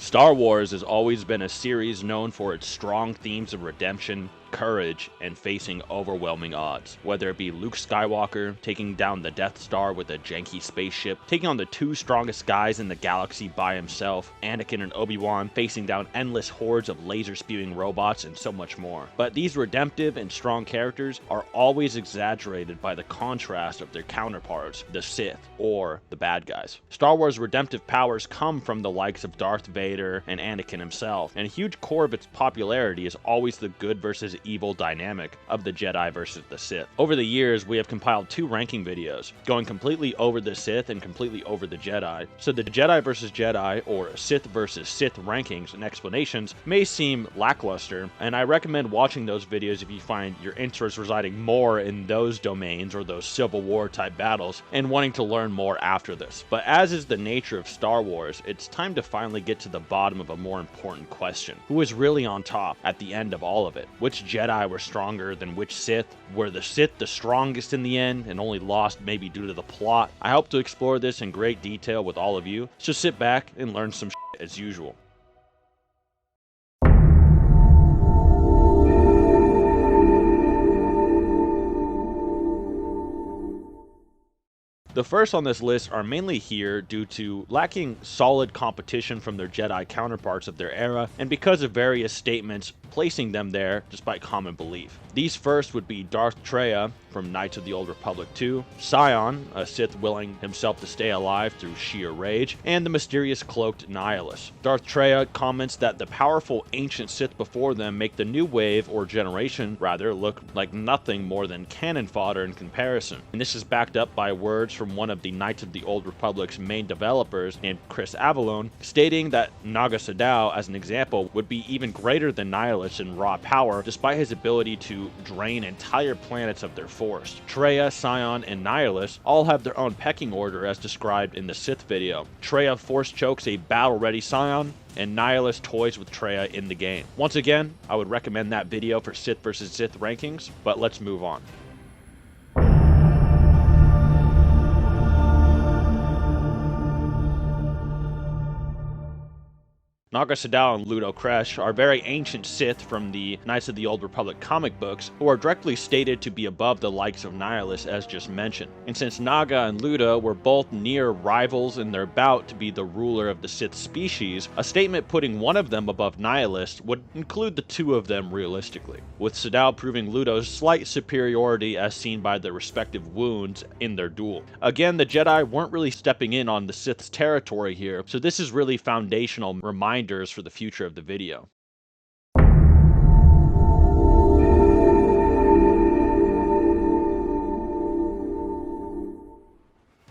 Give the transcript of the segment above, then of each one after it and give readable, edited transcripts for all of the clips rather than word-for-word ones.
Star Wars has always been a series known for its strong themes of redemption, courage, and facing overwhelming odds. Whether it be Luke Skywalker taking down the Death Star with a janky spaceship, taking on the two strongest guys in the galaxy by himself, Anakin and Obi-Wan facing down endless hordes of laser-spewing robots, and so much more. But these redemptive and strong characters are always exaggerated by the contrast of their counterparts, the Sith, or the bad guys. Star Wars' redemptive powers come from the likes of Darth Vader and Anakin himself, and a huge core of its popularity is always the good versus evil dynamic of the Jedi versus the Sith. Over the years, we have compiled two ranking videos, going completely over the Sith and completely over the Jedi. So the Jedi versus Jedi, or Sith versus Sith rankings and explanations may seem lackluster, and I recommend watching those videos if you find your interest residing more in those domains or those Civil War type battles and wanting to learn more after this. But as is the nature of Star Wars, it's time to finally get to the bottom of a more important question. Who is really on top at the end of all of it? Which Jedi were stronger than which Sith? Were the Sith the strongest in the end and only lost maybe due to the plot? I hope to explore this in great detail with all of you, so sit back and learn some shit as usual. The first on this list are mainly here due to lacking solid competition from their Jedi counterparts of their era, and because of various statements placing them there despite common belief. These first would be Darth Traya from Knights of the Old Republic 2, Sion, a Sith willing himself to stay alive through sheer rage, and the mysterious cloaked Nihilus. Darth Traya comments that the powerful ancient Sith before them make the new wave, or generation rather, look like nothing more than cannon fodder in comparison. And this is backed up by words from one of the Knights of the Old Republic's main developers named Chris Avallone, stating that Naga Sadow, as an example, would be even greater than Nihilus in raw power, despite his ability to drain entire planets of their force. Traya, Sion, and Nihilus all have their own pecking order as described in the Sith video. Traya force chokes a battle-ready Sion, and Nihilus toys with Traya in the game. Once again, I would recommend that video for Sith vs Sith rankings, but let's move on. Naga Sadow and Ludo Kresh are very ancient Sith from the Knights of the Old Republic comic books who are directly stated to be above the likes of Nihilus as just mentioned. And since Naga and Ludo were both near rivals in their bout to be the ruler of the Sith species, a statement putting one of them above Nihilus would include the two of them realistically, with Sadow proving Ludo's slight superiority as seen by their respective wounds in their duel. Again, the Jedi weren't really stepping in on the Sith's territory here, so this is really foundational reminders for the future of the video.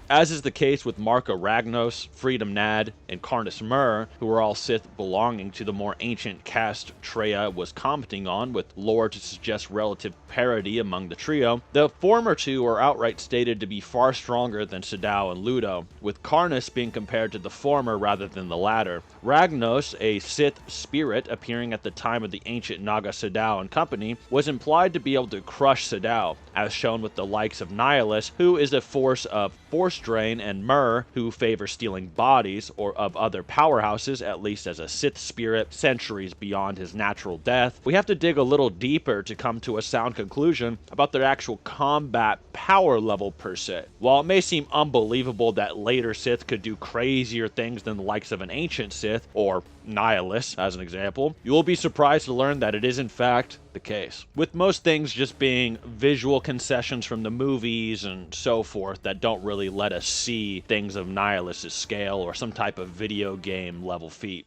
As is the case with Marka Ragnos, Freedom Nad, and Karnus Mur, who are all Sith belonging to the more ancient caste Traya was commenting on, with lore to suggest relative parity among the trio, the former two are outright stated to be far stronger than Sadow and Ludo, with Karnus being compared to the former rather than the latter. Ragnos, a Sith spirit appearing at the time of the ancient Naga Sadow and company, was implied to be able to crush Sadow, as shown with the likes of Nihilus, who is a force of force drain, and Mur, who favors stealing bodies, or of other powerhouses, at least as a Sith spirit, centuries beyond his natural death. We have to dig a little deeper to come to a sound conclusion about their actual combat power level per se. While it may seem unbelievable that later Sith could do crazier things than the likes of an ancient Sith, or Nihilus as an example, you will be surprised to learn that it is in fact the case. With most things just being visual concessions from the movies and so forth that don't really let us see things of Nihilus' scale or some type of video game level feat.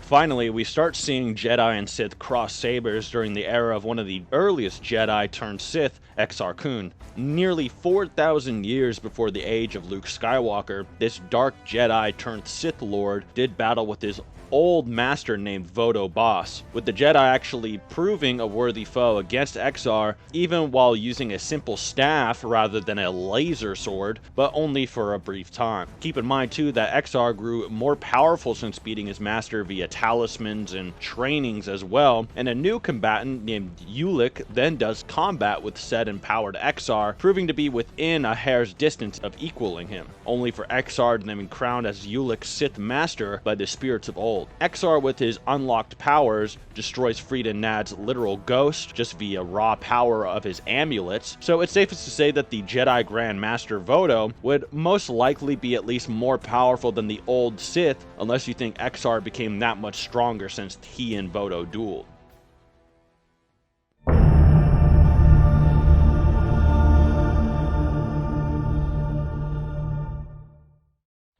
Finally, we start seeing Jedi and Sith cross sabers during the era of one of the earliest Jedi turned Sith, Exar Kun. Nearly 4,000 years before the age of Luke Skywalker, this dark Jedi turned Sith Lord did battle with his old master named Vodo Boss, with the Jedi actually proving a worthy foe against Exar, even while using a simple staff rather than a laser sword, but only for a brief time. Keep in mind too that Exar grew more powerful since beating his master via talismans and trainings as well, and a new combatant named Ulic then does combat with said empowered Exar, proving to be within a hair's distance of equaling him, only for Exar to then be crowned as Ulic's Sith Master by the spirits of old. Exar, with his unlocked powers, destroys Frida Nad's literal ghost just via raw power of his amulets, so it's safest to say that the Jedi Grand Master Vodo would most likely be at least more powerful than the old Sith, unless you think Exar became that much stronger since he and Vodo dueled.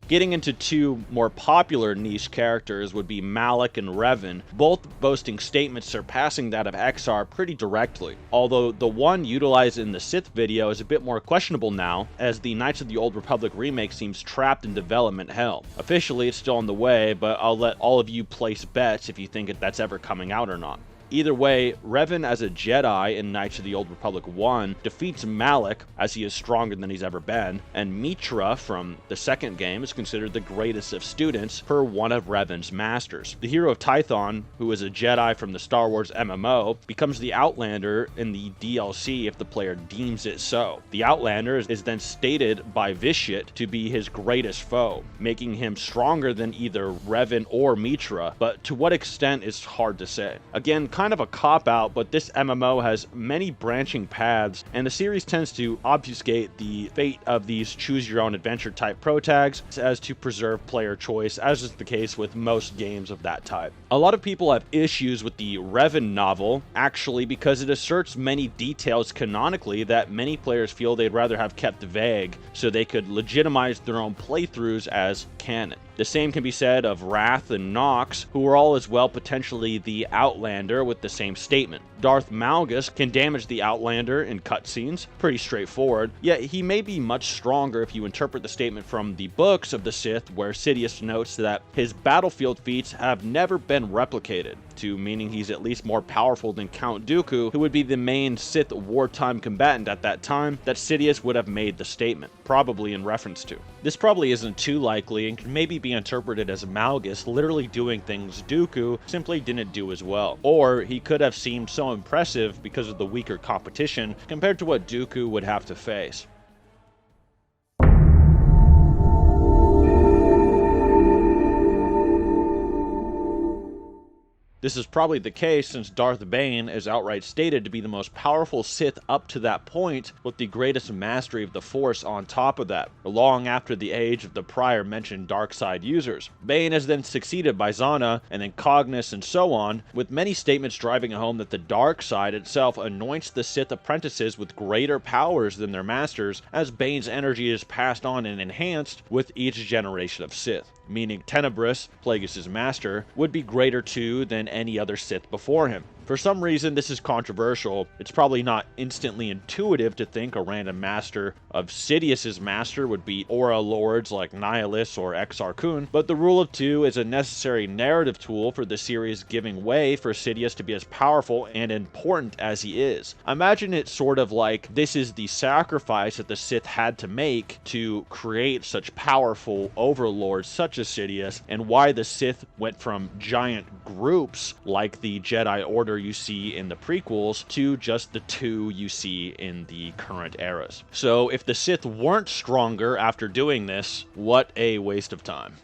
Getting into two more popular niche characters would be Malak and Revan, both boasting statements surpassing that of Exar pretty directly, although the one utilized in the Sith video is a bit more questionable now, as the Knights of the Old Republic remake seems trapped in development hell. Officially it's still on the way, but I'll let all of you place bets if you think that's ever coming out or not. Either way, Revan as a Jedi in Knights of the Old Republic 1 defeats Malak, as he is stronger than he's ever been, and Mitra from the second game is considered the greatest of students per one of Revan's masters. The hero of Tython, who is a Jedi from the Star Wars MMO, becomes the Outlander in the DLC if the player deems it so. The Outlander is then stated by Vishit to be his greatest foe, making him stronger than either Revan or Mitra, but to what extent is hard to say. Again, kind of a cop-out, but this MMO has many branching paths, and the series tends to obfuscate the fate of these choose-your-own-adventure type protags as to preserve player choice, as is the case with most games of that type. A lot of people have issues with the Revan novel, actually, because it asserts many details canonically that many players feel they'd rather have kept vague, so they could legitimize their own playthroughs as canon. The same can be said of Wrath and Nox, who are all as well potentially the Outlander with the same statement. Darth Malgus can damage the Outlander in cutscenes, pretty straightforward, yet he may be much stronger if you interpret the statement from the books of the Sith, where Sidious notes that his battlefield feats have never been replicated, to meaning he's at least more powerful than Count Dooku, who would be the main Sith wartime combatant at that time that Sidious would have made the statement, probably in reference to. This probably isn't too likely and can maybe be interpreted as Malgus literally doing things Dooku simply didn't do as well. Or he could have seemed so impressive because of the weaker competition compared to what Dooku would have to face. This is probably the case since Darth Bane is outright stated to be the most powerful Sith up to that point, with the greatest mastery of the Force on top of that, long after the age of the prior mentioned dark side users. Bane is then succeeded by Zana, and then Cognis and so on, with many statements driving home that the dark side itself anoints the Sith apprentices with greater powers than their masters, as Bane's energy is passed on and enhanced with each generation of Sith, meaning Tenebrous, Plagueis' master, would be greater too than any other Sith before him. For some reason, this is controversial. It's probably not instantly intuitive to think a random master of Sidious' master would beat Aura Lords like Nihilus or Exar Kun, but the rule of two is a necessary narrative tool for the series giving way for Sidious to be as powerful and important as he is. Imagine it sort of like this is the sacrifice that the Sith had to make to create such powerful overlords such as Sidious, and why the Sith went from giant groups like the Jedi Order you see in the prequels to just the two you see in the current eras. So if the Sith weren't stronger after doing this, what a waste of time.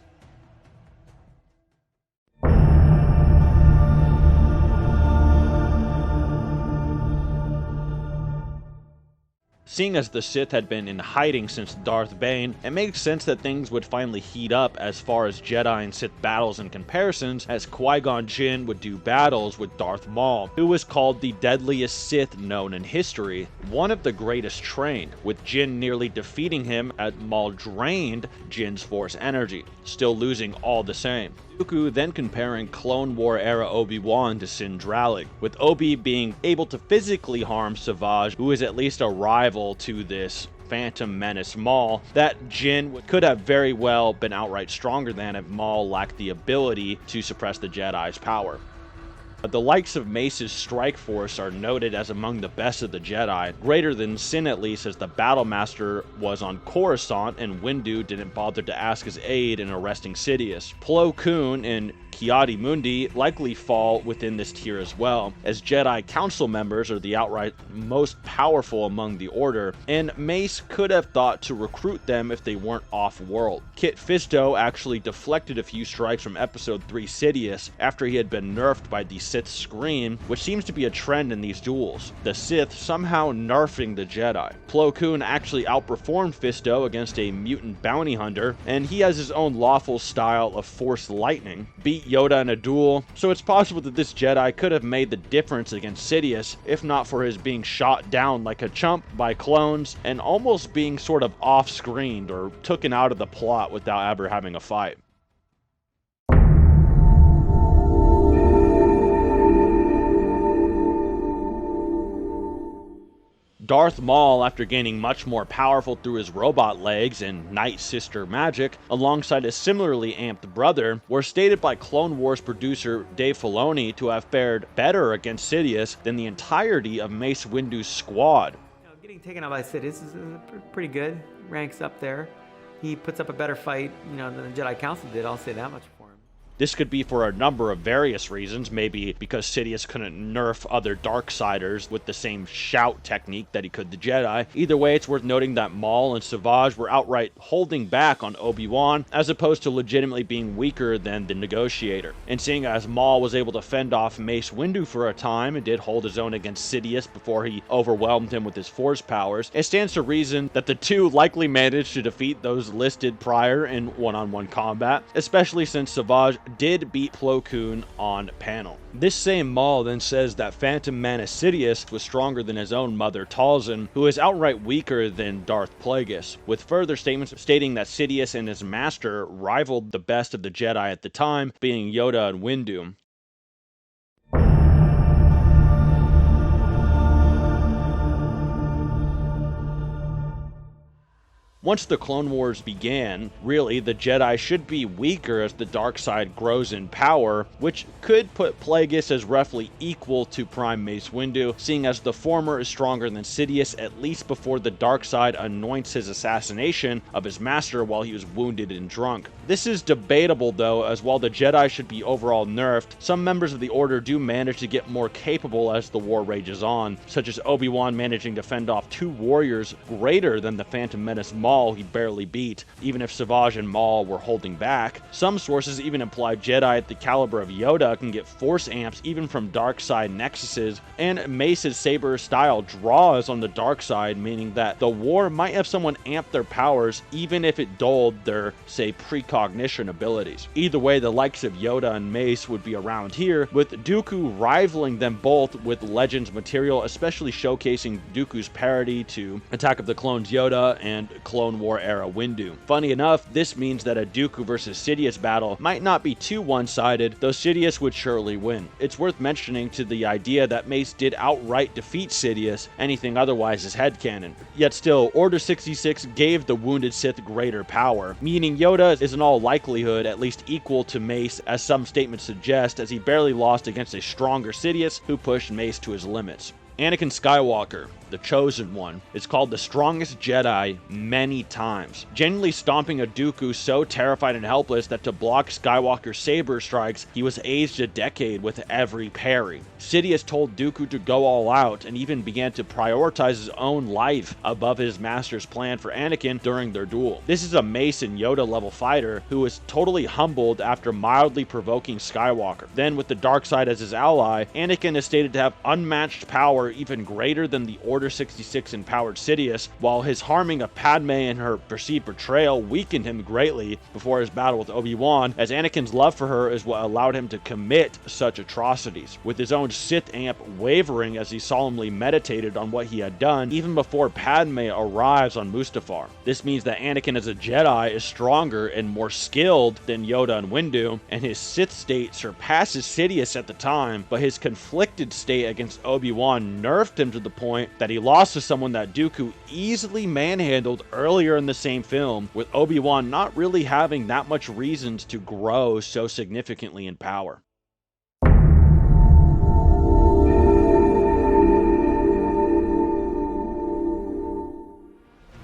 Seeing as the Sith had been in hiding since Darth Bane, it makes sense that things would finally heat up as far as Jedi and Sith battles and comparisons, as Qui-Gon Jinn would do battles with Darth Maul, who was called the deadliest Sith known in history, one of the greatest trained, with Jinn nearly defeating him as Maul drained Jinn's Force energy, still losing all the same. Dooku then comparing Clone War era Obi-Wan to Sindralig, with Obi being able to physically harm Savage, who is at least a rival to this Phantom Menace Maul, that Jinn could have very well been outright stronger than if Maul lacked the ability to suppress the Jedi's power. The likes of Mace's strike force are noted as among the best of the Jedi, greater than Sin at least, as the Battle Master was on Coruscant and Windu didn't bother to ask his aid in arresting Sidious. Plo Koon and Ki-Adi-Mundi likely fall within this tier as well, as Jedi Council members are the outright most powerful among the Order, and Mace could have thought to recruit them if they weren't off-world. Kit Fisto actually deflected a few strikes from Episode 3 Sidious after he had been nerfed by the Sith's Scream, which seems to be a trend in these duels, the Sith somehow nerfing the Jedi. Plo Koon actually outperformed Fisto against a mutant bounty hunter, and he has his own lawful style of Force Lightning, beat Yoda in a duel, so it's possible that this Jedi could have made the difference against Sidious, if not for his being shot down like a chump by clones, and almost being sort of off-screened or taken out of the plot without ever having a fight. Darth Maul, after gaining much more powerful through his robot legs and Night Sister magic, alongside a similarly amped brother, were stated by Clone Wars producer Dave Filoni to have fared better against Sidious than the entirety of Mace Windu's squad. Getting taken out by Sidious is pretty good, ranks up there. He puts up a better fight, than the Jedi Council did, I'll say that much for him. This could be for a number of various reasons, maybe because Sidious couldn't nerf other Darksiders with the same shout technique that he could the Jedi. Either way, it's worth noting that Maul and Savage were outright holding back on Obi-Wan, as opposed to legitimately being weaker than the Negotiator. And seeing as Maul was able to fend off Mace Windu for a time and did hold his own against Sidious before he overwhelmed him with his Force powers, it stands to reason that the two likely managed to defeat those listed prior in one-on-one combat, especially since Savage did beat Plo Koon on panel. This same Maul then says that Phantom Menace Sidious was stronger than his own mother Talzin, who is outright weaker than Darth Plagueis, with further statements stating that Sidious and his master rivaled the best of the Jedi at the time, being Yoda and Windu. Once the Clone Wars began, really, the Jedi should be weaker as the dark side grows in power, which could put Plagueis as roughly equal to Prime Mace Windu, seeing as the former is stronger than Sidious at least before the dark side anoints his assassination of his master while he was wounded and drunk. This is debatable though, as while the Jedi should be overall nerfed, some members of the Order do manage to get more capable as the war rages on, such as Obi-Wan managing to fend off two warriors greater than the Phantom Menace Maul he barely beat, even if Savage and Maul were holding back. Some sources even imply Jedi at the caliber of Yoda can get Force amps even from dark side nexuses, and Mace's saber style draws on the dark side, meaning that the war might have someone amp their powers even if it dulled their, say, precognition abilities. Either way, the likes of Yoda and Mace would be around here, with Dooku rivaling them both with Legends material, especially showcasing Dooku's parody to Attack of the Clones Yoda and Clone War era Windu. Funny enough, this means that a Dooku versus Sidious battle might not be too one-sided, though Sidious would surely win. It's worth mentioning to the idea that Mace did outright defeat Sidious, anything otherwise is headcanon. Yet still, Order 66 gave the wounded Sith greater power, meaning Yoda is in all likelihood at least equal to Mace, as some statements suggest, as he barely lost against a stronger Sidious who pushed Mace to his limits. Anakin Skywalker, the Chosen One, is called the strongest Jedi many times, genuinely stomping a Dooku so terrified and helpless that to block Skywalker's saber strikes, he was aged a decade with every parry. Sidious told Dooku to go all out and even began to prioritize his own life above his master's plan for Anakin during their duel. This is a Mace and Yoda level fighter who was totally humbled after mildly provoking Skywalker. Then, with the dark side as his ally, Anakin is stated to have unmatched power even greater than the Order 66 empowered Sidious, while his harming of Padme and her perceived betrayal weakened him greatly before his battle with Obi-Wan, as Anakin's love for her is what allowed him to commit such atrocities, with his own Sith amp wavering as he solemnly meditated on what he had done even before Padme arrives on Mustafar. This means that Anakin as a Jedi is stronger and more skilled than Yoda and Windu, and his Sith state surpasses Sidious at the time, but his conflicted state against Obi-Wan nerfed him to the point that he lost to someone that Dooku easily manhandled earlier in the same film, with Obi-Wan not really having that much reasons to grow so significantly in power.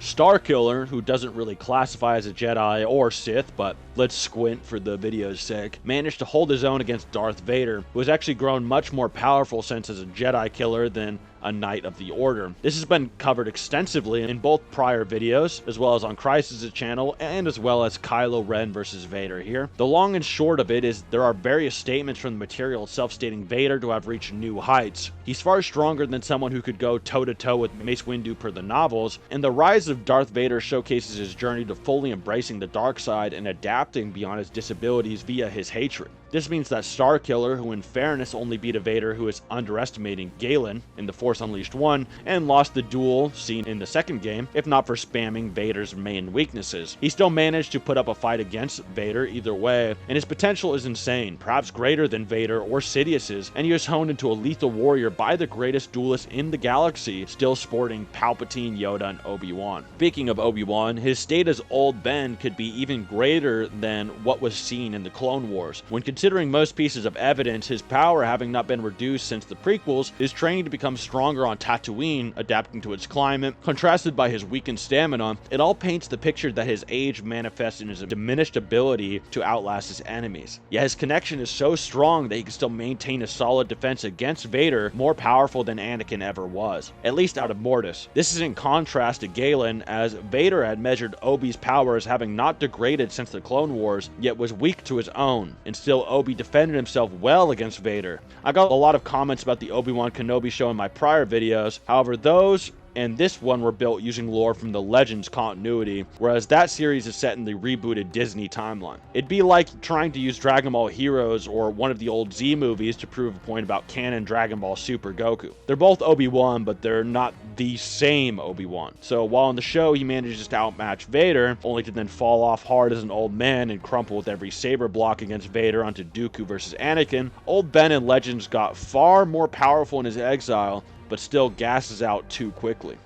Starkiller, who doesn't really classify as a Jedi or Sith, but let's squint for the video's sake, managed to hold his own against Darth Vader, who has actually grown much more powerful since as a Jedi killer than a Knight of the Order. This has been covered extensively in both prior videos, as well as on Crysis' channel, and as well as Kylo Ren versus Vader here. The long and short of it is there are various statements from the material itself stating Vader to have reached new heights. He's far stronger than someone who could go toe-to-toe with Mace Windu per the novels, and the rise of Darth Vader showcases his journey to fully embracing the dark side and adapting beyond his disabilities via his hatred. This means that Starkiller, who in fairness only beat a Vader who is underestimating Galen in The Force Unleashed 1 and lost the duel seen in the second game, if not for spamming Vader's main weaknesses. He still managed to put up a fight against Vader either way, and his potential is insane, perhaps greater than Vader or Sidious's, and he was honed into a lethal warrior by the greatest duelist in the galaxy, still sporting Palpatine, Yoda, and Obi-Wan. Speaking of Obi-Wan, his state as Old Ben could be even greater than what was seen in the Clone Wars. When considering most pieces of evidence, his power having not been reduced since the prequels, his training to become stronger on Tatooine, adapting to its climate, contrasted by his weakened stamina, it all paints the picture that his age manifests in his diminished ability to outlast his enemies. Yet his connection is so strong that he can still maintain a solid defense against Vader, more powerful than Anakin ever was, at least out of Mortis. This is in contrast to Galen, as Vader had measured Obi's power as having not degraded since the Clone Wars, yet was weak to his own, and still Obi defended himself well against Vader. I got a lot of comments about the Obi-Wan Kenobi show in my prior videos, however those and this one were built using lore from the Legends continuity, whereas that series is set in the rebooted Disney timeline. It'd be like trying to use Dragon Ball Heroes or one of the old Z movies to prove a point about canon Dragon Ball Super Goku. They're both Obi-Wan, but they're not the same Obi-Wan. So while in the show he manages to outmatch Vader, only to then fall off hard as an old man and crumple with every saber block against Vader onto Dooku versus Anakin, Old Ben in Legends got far more powerful in his exile, but still gasses out too quickly.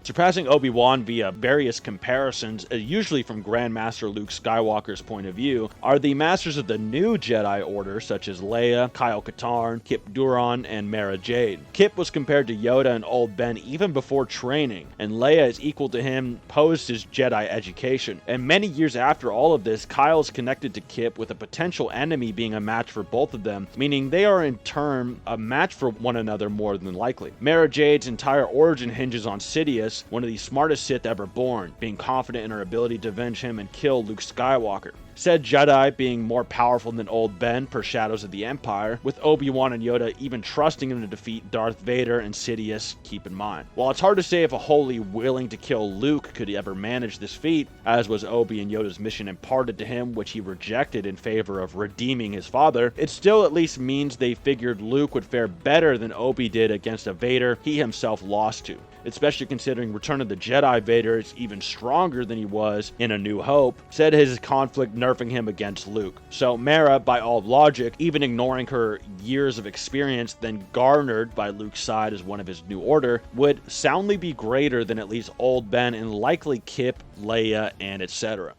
Surpassing Obi-Wan via various comparisons, usually from Grandmaster Luke Skywalker's point of view, are the masters of the new Jedi Order such as Leia, Kyle Katarn, Kip Duron, and Mara Jade. Kip was compared to Yoda and Old Ben even before training, and Leia is equal to him post his Jedi education. And many years after all of this, Kyle is connected to Kip with a potential enemy being a match for both of them, meaning they are in turn a match for one another more than likely. Mara Jade's entire origin hinges on Sidious, one of the smartest Sith ever born, being confident in her ability to avenge him and kill Luke Skywalker. Said Jedi being more powerful than Old Ben per Shadows of the Empire, with Obi-Wan and Yoda even trusting him to defeat Darth Vader and Sidious, keep in mind. While it's hard to say if a wholly willing to kill Luke could ever manage this feat, as was Obi and Yoda's mission imparted to him, which he rejected in favor of redeeming his father, it still at least means they figured Luke would fare better than Obi did against a Vader he himself lost to. Especially considering Return of the Jedi Vader is even stronger than he was in A New Hope, said his conflict nerfing him against Luke. So Mara, by all logic, even ignoring her years of experience then garnered by Luke's side as one of his new order, would soundly be greater than at least Old Ben and likely Kip, Leia, and etc.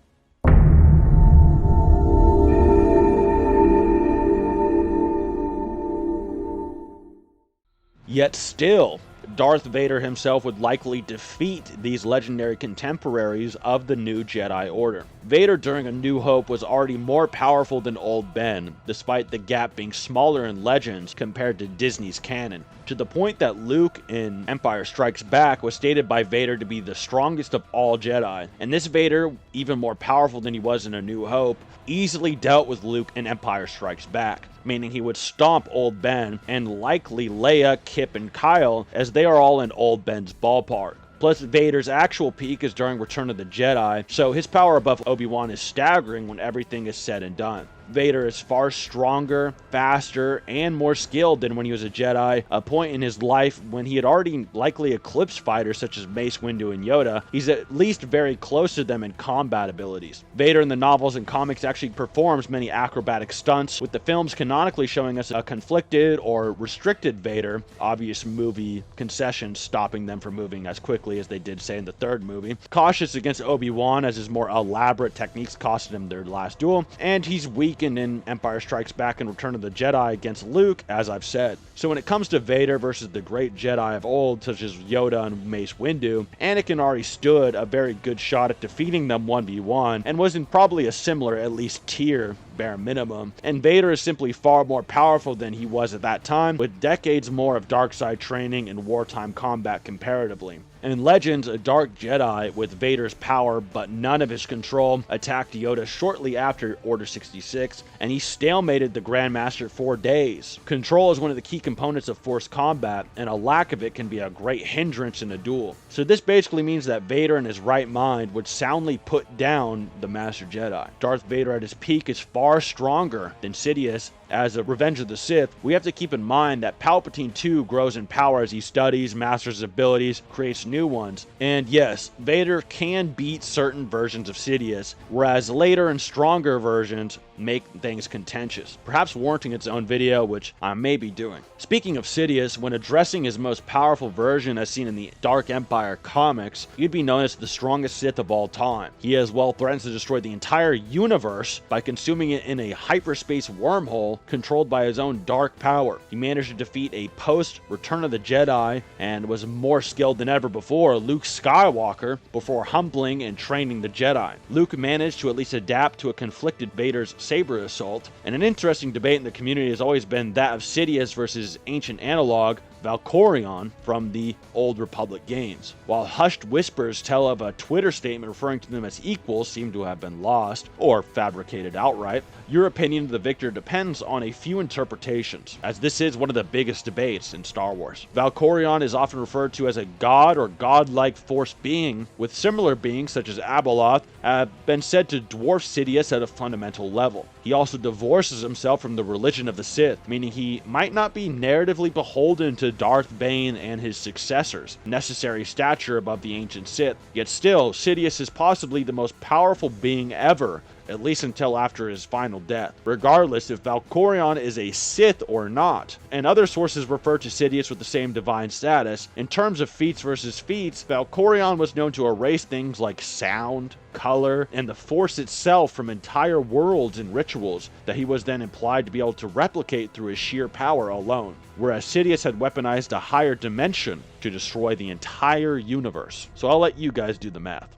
Yet still, Darth Vader himself would likely defeat these legendary contemporaries of the new Jedi Order. Vader during A New Hope was already more powerful than Old Ben, despite the gap being smaller in Legends compared to Disney's canon, to the point that Luke in Empire Strikes Back was stated by Vader to be the strongest of all Jedi, and this Vader, even more powerful than he was in A New Hope, easily dealt with Luke in Empire Strikes Back, meaning he would stomp Old Ben and likely Leia, Kip, and Kyle, as they are all in Old Ben's ballpark. Plus, Vader's actual peak is during Return of the Jedi, so his power above Obi-Wan is staggering when everything is said and done. Vader is far stronger, faster, and more skilled than when he was a Jedi, a point in his life when he had already likely eclipsed fighters such as Mace Windu and Yoda. He's at least very close to them in combat abilities. Vader in the novels and comics actually performs many acrobatic stunts, with the films canonically showing us a conflicted or restricted Vader, obvious movie concessions stopping them from moving as quickly as they did, say, in the third movie. Cautious against Obi-Wan as his more elaborate techniques costed him their last duel, and he's weak weakened in Empire Strikes Back and Return of the Jedi against Luke, as I've said. So when it comes to Vader versus the great Jedi of old, such as Yoda and Mace Windu, Anakin already stood a very good shot at defeating them 1v1, and was in probably a similar, at least tier, bare minimum. And Vader is simply far more powerful than he was at that time, with decades more of dark side training and wartime combat comparatively. In Legends, a dark Jedi with Vader's power but none of his control attacked Yoda shortly after Order 66, and he stalemated the Grandmaster for days. Control is one of the key components of Force combat, and a lack of it can be a great hindrance in a duel. So this basically means that Vader in his right mind would soundly put down the Master Jedi. Darth Vader at his peak is far stronger than Sidious. As a Revenge of the Sith, we have to keep in mind that Palpatine too grows in power as he studies, masters his abilities, creates new ones. And yes, Vader can beat certain versions of Sidious, whereas later and stronger versions make things contentious, perhaps warranting its own video, which I may be doing. Speaking of Sidious, when addressing his most powerful version as seen in the Dark Empire comics, he'd be known as the strongest Sith of all time. He as well threatens to destroy the entire universe by consuming it in a hyperspace wormhole controlled by his own dark power. He managed to defeat a post-Return of the Jedi and was more skilled than ever before, Luke Skywalker, before humbling and training the Jedi. Luke managed to at least adapt to a conflicted Vader's saber assault, and an interesting debate in the community has always been that of Sidious versus ancient analog Valkorion from the Old Republic games. While hushed whispers tell of a Twitter statement referring to them as equals seem to have been lost, or fabricated outright, your opinion of the victor depends on a few interpretations, as this is one of the biggest debates in Star Wars. Valkorion is often referred to as a god or godlike force being, with similar beings such as Abeloth have been said to dwarf Sidious at a fundamental level. He also divorces himself from the religion of the Sith, meaning he might not be narratively beholden to Darth Bane and his successors, necessary stature above the ancient Sith. Yet still, Sidious is possibly the most powerful being ever, at least until after his final death, regardless if Valkorion is a Sith or not. And other sources refer to Sidious with the same divine status. In terms of feats versus feats, Valkorion was known to erase things like sound, color, and the Force itself from entire worlds and rituals that he was then implied to be able to replicate through his sheer power alone, whereas Sidious had weaponized a higher dimension to destroy the entire universe. So I'll let you guys do the math.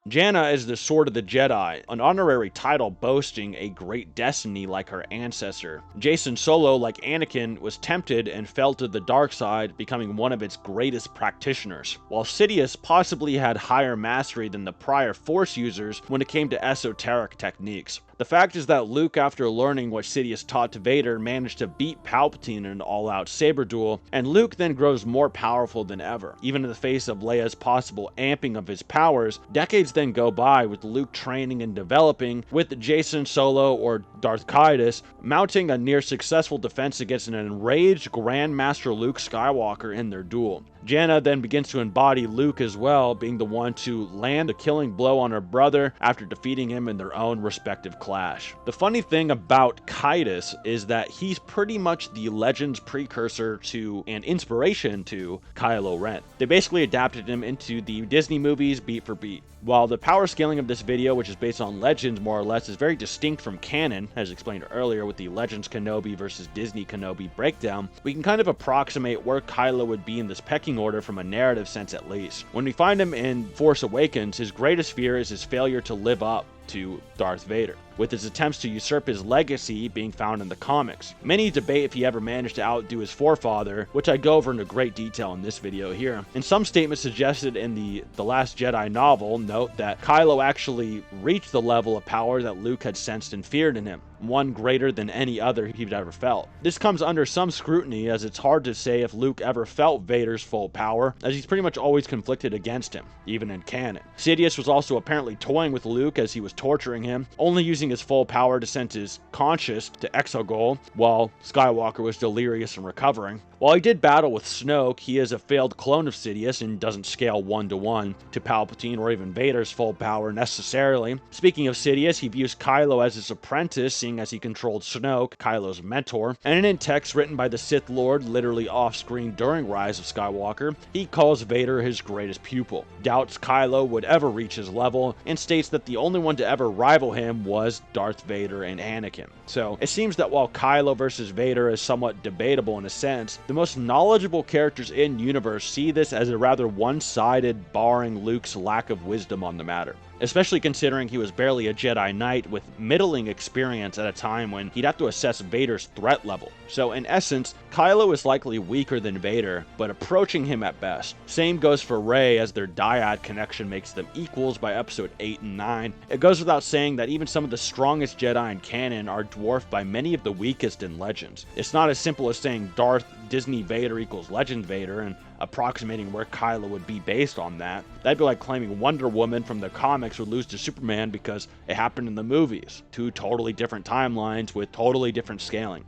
Janna is the Sword of the Jedi, an honorary title boasting a great destiny like her ancestor. Jacen Solo, like Anakin, was tempted and fell to the dark side, becoming one of its greatest practitioners, while Sidious possibly had higher mastery than the prior Force users when it came to esoteric techniques. The fact is that Luke, after learning what Sidious taught to Vader, managed to beat Palpatine in an all-out saber duel, and Luke then grows more powerful than ever. Even in the face of Leia's possible amping of his powers, decades then go by with Luke training and developing, with Jacen Solo or Darth Kylo mounting a near-successful defense against an enraged Grandmaster Luke Skywalker in their duel. Janna then begins to embody Luke as well, being the one to land a killing blow on her brother after defeating him in their own respective clash. The funny thing about Kylo is that he's pretty much the Legends precursor to and inspiration to Kylo Ren. They basically adapted him into the Disney movies beat for beat. While the power scaling of this video, which is based on Legends more or less, is very distinct from canon, as explained earlier with the Legends Kenobi versus Disney Kenobi breakdown, we can kind of approximate where Kylo would be in this pecking order from a narrative sense at least. When we find him in Force Awakens, his greatest fear is his failure to live up to Darth Vader, with his attempts to usurp his legacy being found in the comics. Many debate if he ever managed to outdo his forefather, which I go over into great detail in this video here. And some statements suggested in the Last Jedi novel note that Kylo actually reached the level of power that Luke had sensed and feared in him, one greater than any other he'd ever felt. This comes under some scrutiny, as it's hard to say if Luke ever felt Vader's full power, as he's pretty much always conflicted against him, even in canon. Sidious was also apparently toying with Luke as he was torturing him, only using using his full power to send his conscious to Exegol while Skywalker was delirious and recovering. While he did battle with Snoke, he is a failed clone of Sidious and doesn't scale 1-to-1 to Palpatine or even Vader's full power necessarily. Speaking of Sidious, he views Kylo as his apprentice, seeing as he controlled Snoke, Kylo's mentor, and in text written by the Sith Lord literally off-screen during Rise of Skywalker, he calls Vader his greatest pupil, doubts Kylo would ever reach his level, and states that the only one to ever rival him was Darth Vader and Anakin. So it seems that while Kylo versus Vader is somewhat debatable in a sense, the most knowledgeable characters in universe see this as a rather one-sided, barring Luke's lack of wisdom on the matter. Especially considering he was barely a Jedi Knight with middling experience at a time when he'd have to assess Vader's threat level. So in essence, Kylo is likely weaker than Vader, but approaching him at best. Same goes for Rey, as their dyad connection makes them equals by episode 8 and 9. It goes without saying that even some of the strongest Jedi in canon are dwarfed by many of the weakest in Legends. It's not as simple as saying Darth Disney Vader equals Legend Vader and approximating where Kylo would be based on that. That'd be like claiming Wonder Woman from the comics would lose to Superman because it happened in the movies. Two totally different timelines with totally different scaling.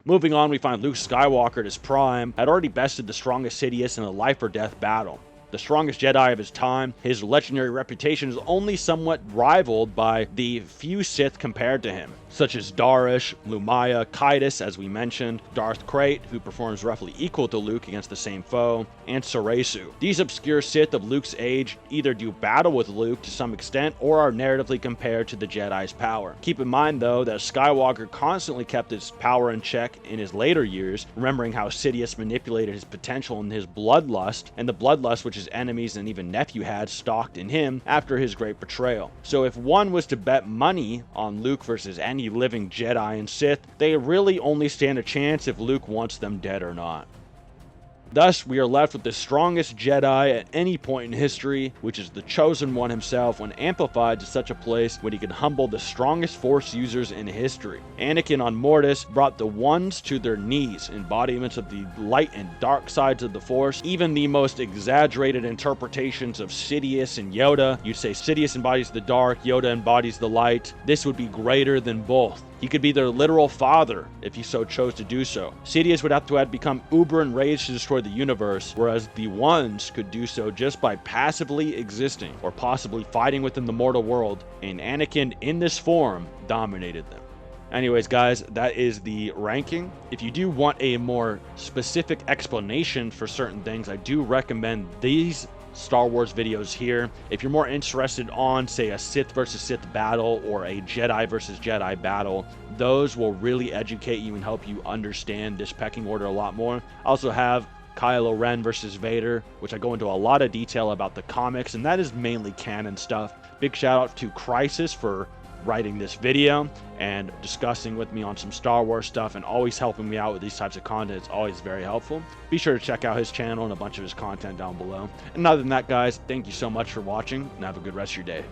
Moving on, we find Luke Skywalker at his prime had already bested the strongest Sidious in a life or death battle. The strongest Jedi of his time, his legendary reputation is only somewhat rivaled by the few Sith compared to him, such as Darish, Lumaya, Kaitis, as we mentioned, Darth Krayt, who performs roughly equal to Luke against the same foe, and Ceresu. These obscure Sith of Luke's age either do battle with Luke to some extent or are narratively compared to the Jedi's power. Keep in mind, though, that Skywalker constantly kept his power in check in his later years, remembering how Sidious manipulated his potential in his bloodlust, and the bloodlust which his enemies and even nephew had stalked in him after his great betrayal. So if one was to bet money on Luke versus any living Jedi and Sith, they really only stand a chance if Luke wants them dead or not. Thus, we are left with the strongest Jedi at any point in history, which is the Chosen One himself, when amplified to such a place when he could humble the strongest Force users in history. Anakin on Mortis brought the ones to their knees, embodiments of the light and dark sides of the Force. Even the most exaggerated interpretations of Sidious and Yoda, you'd say Sidious embodies the dark, Yoda embodies the light. This would be greater than both. He could be their literal father if he so chose to do so. Sidious would have to have become uber enraged to destroy the universe, whereas the ones could do so just by passively existing or possibly fighting within the mortal world, and Anakin in this form dominated them. Anyways, guys, that is the ranking. If you do want a more specific explanation for certain things, I do recommend these Star Wars videos here. If you're more interested on, say, a Sith versus Sith battle or a Jedi versus Jedi battle, those will really educate you and help you understand this pecking order a lot more. I also have Kylo Ren versus Vader, which I go into a lot of detail about the comics, and that is mainly canon stuff. Big shout out to Crisis for writing this video and discussing with me on some Star Wars stuff and always helping me out with these types of content. It's always very helpful. Be sure to check out his channel and a bunch of his content down below. And other than that, guys, thank you so much for watching and have a good rest of your day.